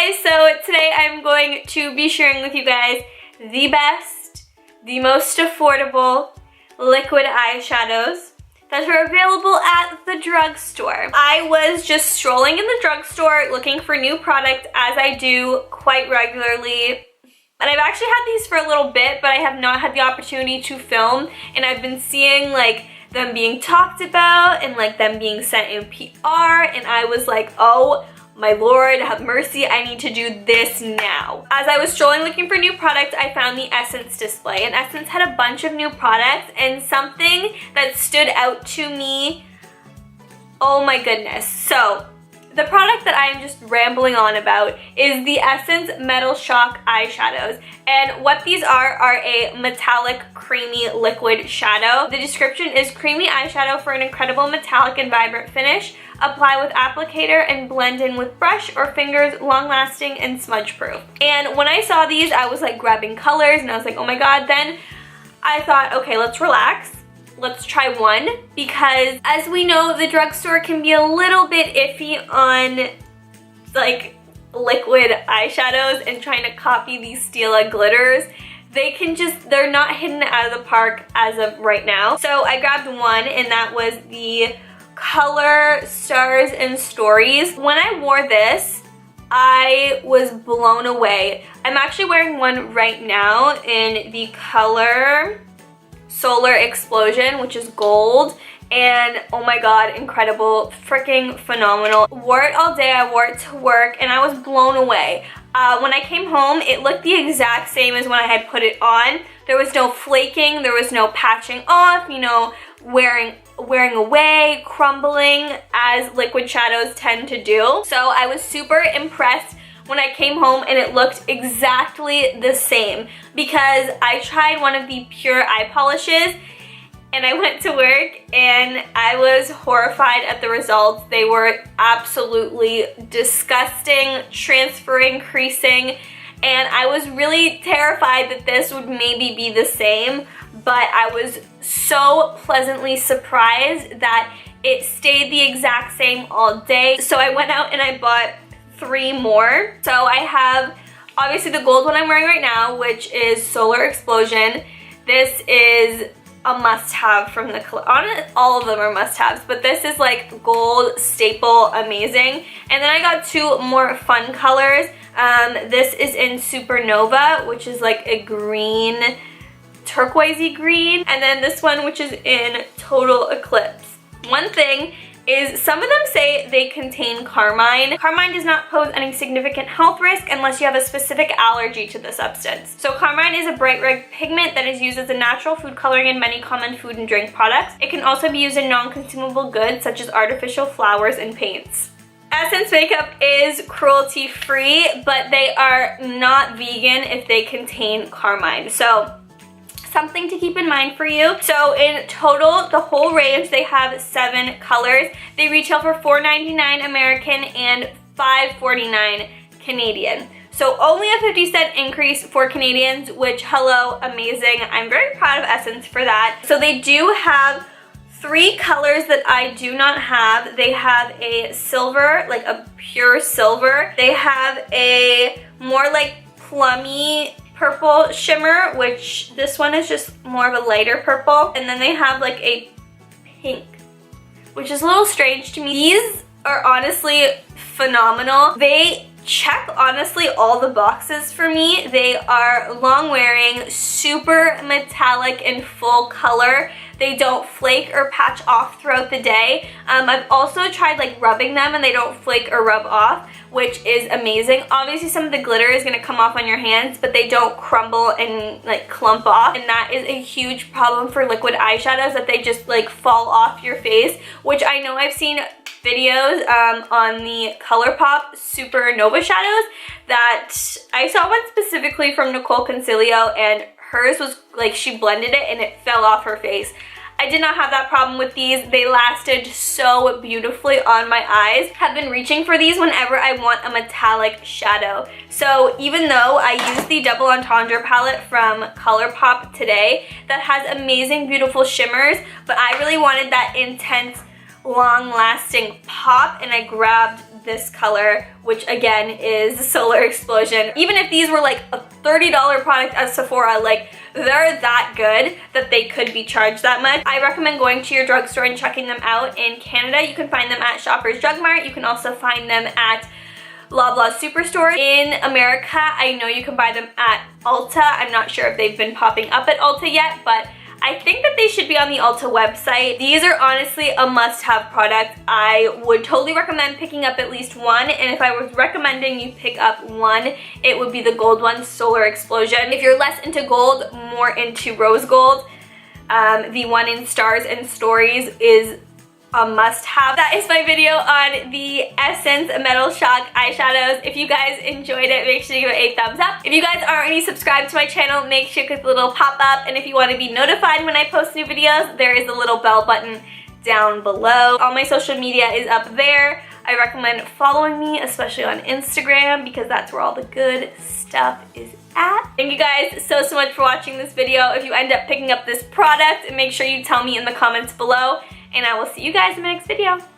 guys, so today I'm going to be sharing with you guys the best, the most affordable liquid eyeshadows that are available at the drugstore. I was just strolling in the drugstore looking for new product, as I do quite regularly. And I've actually had these for a little bit, but I have not had the opportunity to film, and I've been seeing like them being talked about and like them being sent in PR, and I was like, oh my lord, have mercy, I need to do this now. As I was strolling looking for new products, I found the Essence display, and Essence had a bunch of new products, and something that stood out to me, oh my goodness. So the product that I am just rambling on about is the Essence Metal Shock Eyeshadows. And what these are a metallic creamy liquid shadow. The description is creamy eyeshadow for an incredible metallic and vibrant finish. Apply with applicator and blend in with brush or fingers, long lasting and smudge proof. And when I saw these, I was like grabbing colors and I was like, oh my god. Then I thought, okay, let's relax. Let's try one, because as we know, the drugstore can be a little bit iffy on like liquid eyeshadows and trying to copy these Stila glitters. They're not hitting it out of the park as of right now. So I grabbed one, and that was the Color Stars and Stories. When I wore this, I was blown away. I'm actually wearing one right now in the color Solar Explosion, which is gold, and oh my god, incredible, freaking phenomenal. Wore it all day, I wore it to work, and I was blown away. When I came home, it looked the exact same as when I had put it on. There was no flaking, there was no patching off, you know, wearing away, crumbling, as liquid shadows tend to do. So I was super impressed when I came home, and it looked exactly the same, because I tried one of the pure eye polishes and I went to work and I was horrified at the results. They were absolutely disgusting, transferring, creasing, and I was really terrified that this would maybe be the same, but I was so pleasantly surprised that it stayed the exact same all day. So I went out and I bought 3 more. So I have obviously the gold one I'm wearing right now, which is Solar Explosion. This is a must-have from the collection. All of them are must-haves, but this is like gold staple, amazing. And then I got 2 more fun colors. This is in Supernova, which is like a green, turquoisey green, and then this one, which is in Total Eclipse. One thing is, some of them say they contain carmine. Carmine does not pose any significant health risk unless you have a specific allergy to the substance. So carmine is a bright red pigment that is used as a natural food coloring in many common food and drink products. It can also be used in non-consumable goods such as artificial flowers and paints. Essence makeup is cruelty free, but they are not vegan if they contain carmine. So something to keep in mind for you. So in total, the whole range, they have 7 colors. They retail for $4.99 American and $5.49 Canadian. So only a 50-cent increase for Canadians, which, hello, amazing. I'm very proud of Essence for that. So they do have 3 colors that I do not have. They have a silver, like a pure silver. They have a more like plummy purple shimmer, which this one is just more of a lighter purple, and then they have like a pink, which is a little strange to me. These are honestly phenomenal. They check honestly all the boxes for me. They are long wearing, super metallic and full color. They don't flake or patch off throughout the day. I've also tried like rubbing them and they don't flake or rub off, which is amazing. Obviously some of the glitter is going to come off on your hands, but they don't crumble and like clump off, and that is a huge problem for liquid eyeshadows, that they just like fall off your face, which I know I've seen videos on the ColourPop Supernova shadows that I saw one specifically from Nicole Concilio, and hers was like she blended it and it fell off her face. I did not have that problem with these. They lasted so beautifully on my eyes. Have been reaching for these whenever I want a metallic shadow. So even though I used the Double Entendre palette from ColourPop today that has amazing, beautiful shimmers, but I really wanted that intense, long-lasting pop, and I grabbed this color, which again is Solar Explosion. Even if these were like a $30 product at Sephora, like they're that good that they could be charged that much. I recommend going to your drugstore and checking them out. In Canada, you can find them at Shoppers Drug Mart. You can also find them at Loblaw Superstore. In America, I know you can buy them at Ulta. I'm not sure if they've been popping up at Ulta yet, but I think that they should be on the Ulta website. These are honestly a must-have product. I would totally recommend picking up at least one, and if I was recommending you pick up one, it would be the gold one, Solar Explosion. If you're less into gold, more into rose gold, the one in Stars and Stories is a must-have. That is my video on the Essence Metal Shock eyeshadows. If you guys enjoyed it, make sure you give it a thumbs up. If you guys aren't already subscribed to my channel, make sure you click the little pop-up, and if you want to be notified when I post new videos, there is a little bell button down below. All my social media is up there. I recommend following me, especially on Instagram, because that's where all the good stuff is at. Thank you guys so much for watching this video. If you end up picking up this product, make sure you tell me in the comments below, and I will see you guys in my next video.